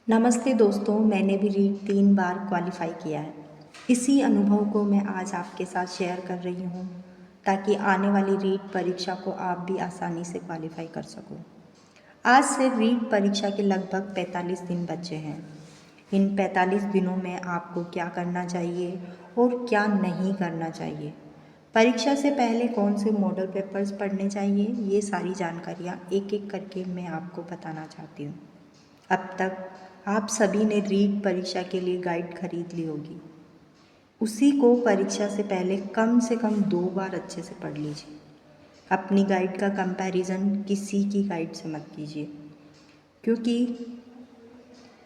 नमस्ते दोस्तों, मैंने भी रीट 3 बार क्वालिफ़ाई किया है। इसी अनुभव को मैं आज आपके साथ शेयर कर रही हूँ ताकि आने वाली रीट परीक्षा को आप भी आसानी से क्वालिफ़ाई कर सको। आज से रीट परीक्षा के लगभग 45 दिन बचे हैं। इन 45 दिनों में आपको क्या करना चाहिए और क्या नहीं करना चाहिए, परीक्षा से पहले कौन से मॉडल पेपर्स पढ़ने चाहिए, ये सारी जानकारियाँ एक एक करके मैं आपको बताना चाहती हूँ। अब तक आप सभी ने रीट परीक्षा के लिए गाइड खरीद ली होगी। उसी को परीक्षा से पहले कम से कम 2 बार अच्छे से पढ़ लीजिए। अपनी गाइड का कंपैरिजन किसी की गाइड से मत कीजिए, क्योंकि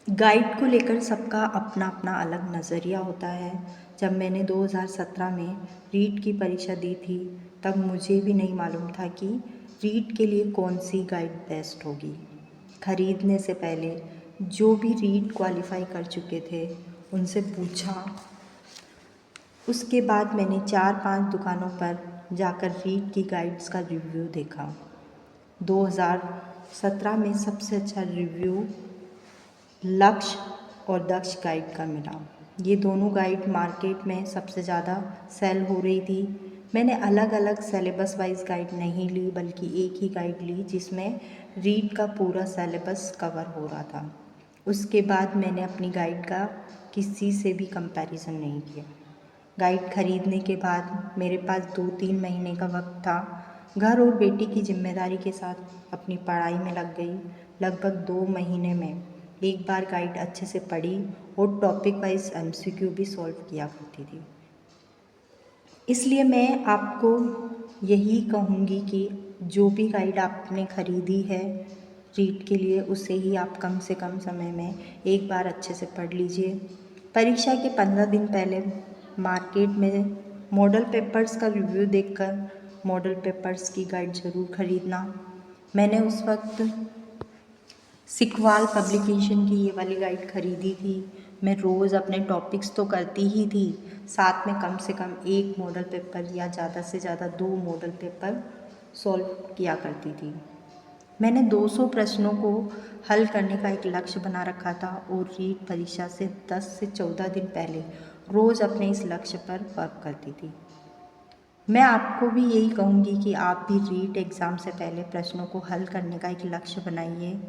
गाइड को लेकर सबका अपना अपना अलग नज़रिया होता है। जब मैंने 2017 में रीट की परीक्षा दी थी, तब मुझे भी नहीं मालूम था कि रीट के लिए कौन सी गाइड बेस्ट होगी। खरीदने से पहले जो भी रीट क्वालिफ़ाई कर चुके थे उनसे पूछा। उसके बाद मैंने 4-5 दुकानों पर जाकर रीट की गाइड्स का रिव्यू देखा। 2017 में सबसे अच्छा रिव्यू लक्ष्य और दक्ष गाइड का मिला। ये दोनों गाइड मार्केट में सबसे ज़्यादा सेल हो रही थी। मैंने अलग अलग सिलेबस वाइज गाइड नहीं ली, बल्कि एक ही गाइड ली जिसमें रीट का पूरा सिलेबस कवर हो रहा था। उसके बाद मैंने अपनी गाइड का किसी से भी कंपैरिजन नहीं किया। गाइड खरीदने के बाद मेरे पास 2-3 महीने का वक्त था। घर और बेटी की जिम्मेदारी के साथ अपनी पढ़ाई में लग गई। लगभग 2 महीने में एक बार गाइड अच्छे से पढ़ी और टॉपिक वाइज एमसीक्यू भी सॉल्व किया करती थी। इसलिए मैं आपको यही कहूँगी कि जो भी गाइड आपने ख़रीदी है रीट के लिए, उसे ही आप कम से कम समय में एक बार अच्छे से पढ़ लीजिए। परीक्षा के 15 दिन पहले मार्केट में मॉडल पेपर्स का रिव्यू देखकर मॉडल पेपर्स की गाइड ज़रूर ख़रीदना। मैंने उस वक्त सिखवाल पब्लिकेशन की ये वाली गाइड खरीदी थी। मैं रोज़ अपने टॉपिक्स तो करती ही थी, साथ में कम से कम एक मॉडल पेपर या ज़्यादा से ज़्यादा 2 मॉडल पेपर सॉल्व किया करती थी। मैंने 200 प्रश्नों को हल करने का एक लक्ष्य बना रखा था और रीट परीक्षा से 10 से 14 दिन पहले रोज़ अपने इस लक्ष्य पर वर्क करती थी। मैं आपको भी यही कहूँगी कि आप भी रीट एग्ज़ाम से पहले प्रश्नों को हल करने का एक लक्ष्य बनाइए।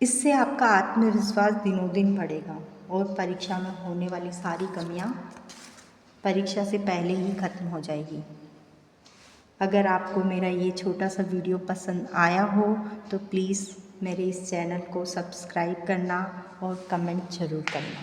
इससे आपका आत्मविश्वास दिनों दिन बढ़ेगा और परीक्षा में होने वाली सारी कमियां परीक्षा से पहले ही ख़त्म हो जाएगी। अगर आपको मेरा ये छोटा सा वीडियो पसंद आया हो तो प्लीज़ मेरे इस चैनल को सब्सक्राइब करना और कमेंट ज़रूर करना।